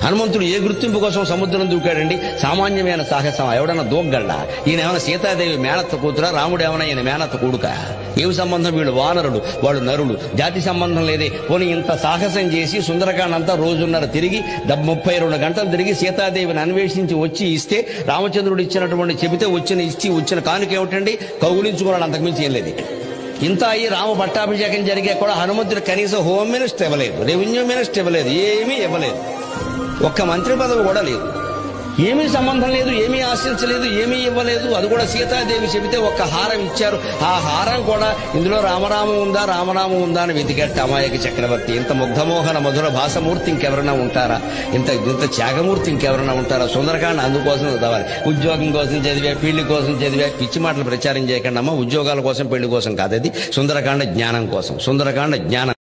హనుమంతుడు ఏ గుర్తింపు కోసం సముద్రం దూకాడండి? సామాన్యమైన సాహసం. ఎవడన్నా దూగ్గళ్ళా? ఈయన ఏమైనా సీతాదేవి మేనత్త కూతురా? రాముడు ఏమైనా ఈయన మేనత్త కొడుకా? ఏమి సంబంధం? వీళ్ళు వానరులు, వాళ్ళు నరులు, జాతి సంబంధం లేదే. పోనీ ఇంత సాహసం చేసి సుందరకాండ అంతా రోజున్నర తిరిగి 32 గంటలు తిరిగి సీతాదేవిని అన్వేషించి వచ్చి ఇస్తే రామచంద్రుడు ఇచ్చినటువంటి చెబితే వచ్చిన కానుక ఏమిటండి? కౌగులించుకున్నాడు, అంతకుమించి ఏం లేదు. ఇంత అయ్యి రామ పట్టాభిషేకం జరిగే కూడా హనుమంతుడు కనీసం హోమ్ మినిస్టర్ ఇవ్వలేదు, రెవెన్యూ మినిస్టర్ ఇవ్వలేదు, ఏమీ ఇవ్వలేదు. ఒక్క మంత్రి పదవి కూడా లేదు. ఏమీ సంబంధం లేదు, ఏమీ ఆశించలేదు, ఏమీ ఇవ్వలేదు. అది కూడా సీతాదేవి చెబితే ఒక్క హారం ఇచ్చారు. ఆ హారం కూడా ఇందులో రామనామం ఉందా అని వెతికెట్ట అమాయక చక్రవర్తి. ఇంత ముగ్ధమోహన మధుర భాషమూర్తి ఇంకెవరైనా ఉంటారా? ఇంత త్యాగమూర్తి ఇంకెవరైనా ఉంటారా? సుందరకాండ అందుకోసం చదవాలి. ఉద్యోగం కోసం చదివా, పెళ్లి కోసం చదివా, పిచ్చి మాటలు ప్రచారం చేయకండి అమ్మా. ఉద్యోగాల కోసం, పెళ్లి కోసం కాదు. అది సుందరకాండ జ్ఞానం కోసం. సుందరకాండ జ్ఞానం.